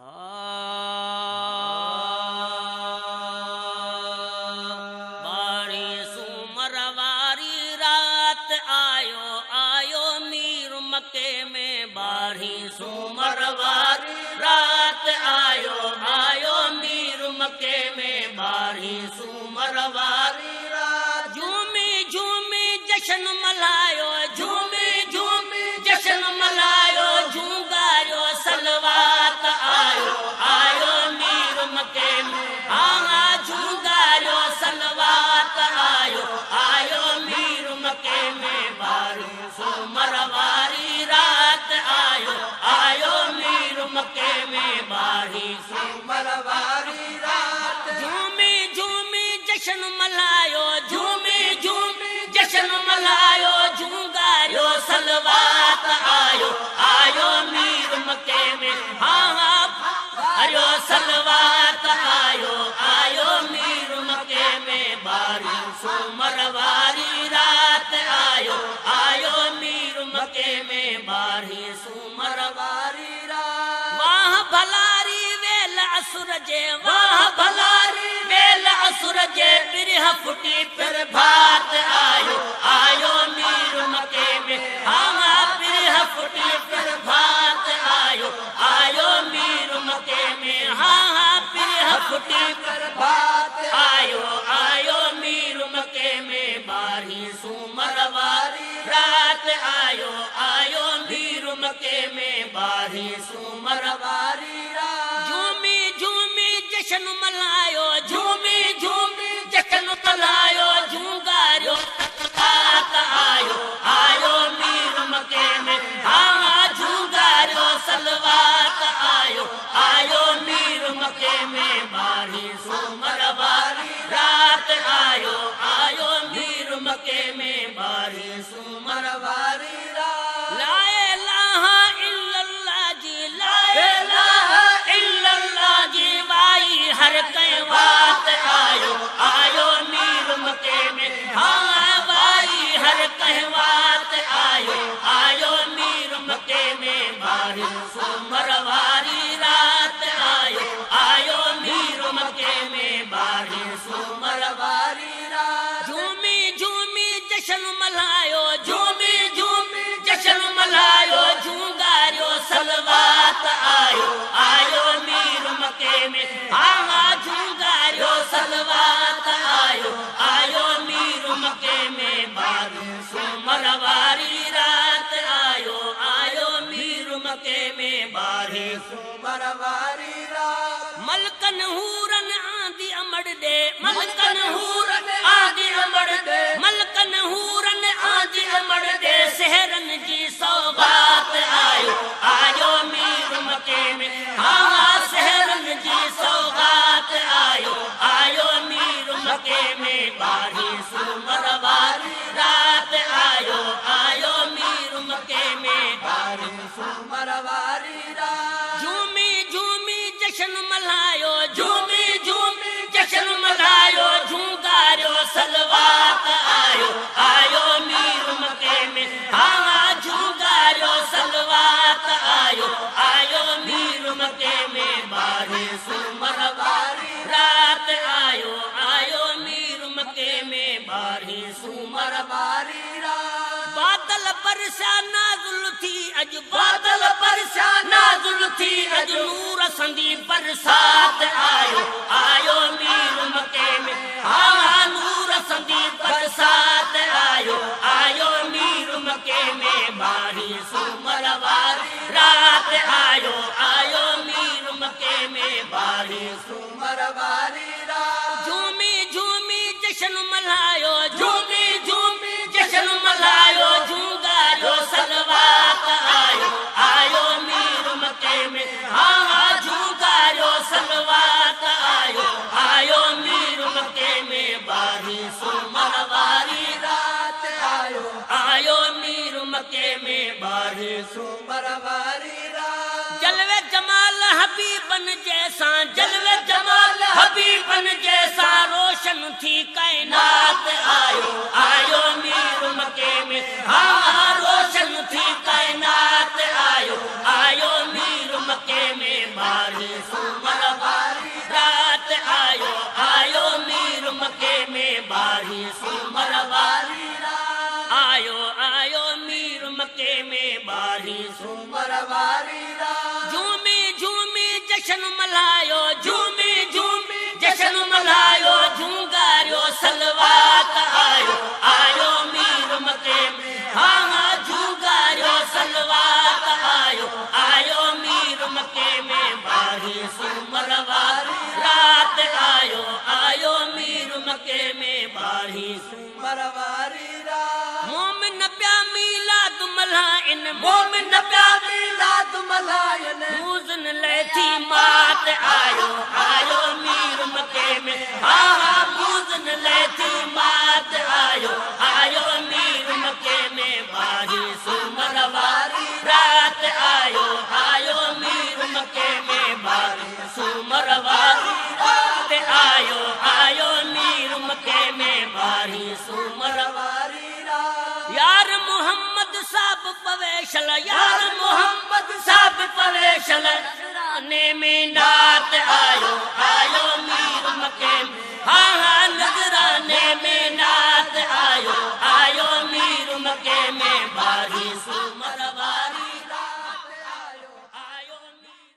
बारी सुमरवारी रात आयो आयो मीर मक्के में। बारी सुमरवारी रात आयो आयो मीर मक्के में। बारी सुमरवारी रात झूमी झूमी जश्न मलायो, झूमी झूमी जश्न मलायो, झूंगायो सलवात आयो आयो मीर मक्के में। हाँ झूंगायो सलवात आयो आयो मीर मक्के में। बारी सुमरवारी रात आयो आयो मीर मक्के में। बारी सुमरवारी रात झूमी झूमी जश्न मलायो, झूमी झूमी जश्न मलायो, झूंगायो सलवात आयो आयो मीर मक्के में। हाँ आयो सलवात आयो आयो मीर मक्के में। बारी सुमरवारी रात आयो आयो मीर मक्के में। बारी सुमरवारी रात वाह भलारी वेल असुर जे, वाह भलारी वेल असुर जे, बिरह फुटी फिर भात आयो आयो मीर मक्के में। हाँ बिरह फुटी फिर भात आयो आयो मीर मक्के में। हाँ बिरह फुटी फिर भात आयो आयो मीर मक्के में। बारी सुमरवारी रात आयो आयो मीर मक्के में। बारी सुमरवारी रात झूमी झूमी जश्न मलायो, झूमी झूमी जश्न मलायो, झूंगायो सलवात आयो आयो मीर मक्के में। हाँ झूंगायो सलवात आयो आयो मीर मक्के में। बारी सुमरवारी रात आयो आयो मीर मक्के में। बारी सुमरवारी रात ला इलाहा इल्लल्लाह जी, ला इलाहा इल्लल्लाह जी, वाई हर कई बात आयो आयो मीर मक्के में। हाँ वाई हर कई बात आयो आयो मीर मक्के में। बारी सुमरवारी रात आयो आयो मीर मक्के में। बारी सुमरवारी रात झूमी झूमी जश्न मलायो, झूमी झूमी जश्न मलायो, झूंगायो सलवात आयो आयो मीर मक्के में। हाँ झूंगायो सलवात आयो आयो मीर मक्के में। बारी सुमरवारी रात आयो आयो मीर मक्के में। बारी सुमरवारी रात मलकन हूरन आंधी अमड़ दे, मलकन हूरन आंधी अमड़ दे, मलकन हूरन आंधी अमड़ दे, सहरन जी सौगात आयो आयो मीर मक्के में। हाँ सहरन जी सौगात आयो आयो मीर मक्के में। बारी सुमरवारी रात आयो आयो मीर मक्के में। बारी सुमरवारी रात झूमी झूमी जश्न मलायो, झूमी झूमी जश्न मलायो, झूंगायो सलवात आयो आयो मीर मक्के में। हाँ झूंगायो सलवात आयो आयो मीर मक्के में। बारी सुमरवारी रात आयो आयो मीर मक्के में। बारी सुमरवारी रात बादल बरसा नाजुल थी अज, बादल बरसा नाजुल थी अज, नूर संदी बरसात आयो आयो मीर मक्के में। हाँ नूर संदी बरसात आयो आयो मीर मक्के में। बारी सुमरवारी रात आयो आयो मीर मक्के में। बारी सुमरवारी रात झूमी झूमी जश्न मलायो, झूमी झूमी जश्न मलायो, झूंगायो सलवात आयो आयो मीर मक्के में। हाँ झूंगायो सलवात आयो आयो मीर मक्के में। बारी सुमरवारी रात आयो आयो मीर मक्के में। बारी सुमरवारी रात जलवे जमाल हबीबन जैसा, जलवे जमाल हबीबन जैसा, रोशन थी कायनात आयो आयो मीर मक्के में। हाँ रोशन थी कायनात आयो आयो मीर मक्के में। बारी जशन मल्हायो झूमी झूमी जशन मल्हायो झूंगारियो सलवात आयो आयो मीर मके में हाँ हाँ झूंगारियो सलवात आयो आयो मीर मके में बारी सुमरवारी रात आयो आयो मीर मके में बारी मरवारी रात मोमिन प्या मीलाद मल्हाइन मोमिन प्या मीलाद मल्हाइन मूज़न लेथी मात आयो आयो मीर मके में हाँ हाँ मूज़न लेथी मात आयो आयो मीर मके में बारी सुमरवारी रात आयो आयो मीर मके में बारी सुमरवारी रात आयो आयो मीर मके में बारी सुमरवारी यार मोहम्मद साहब पवेशल यार मोहम्मद साहब पवेशल नजराने में नात आयो आयो मीर मके में हाँ हाँ नजराने में नात आयो आयो मीर मके में बारी सुमरवारी रात आयो आयो मीर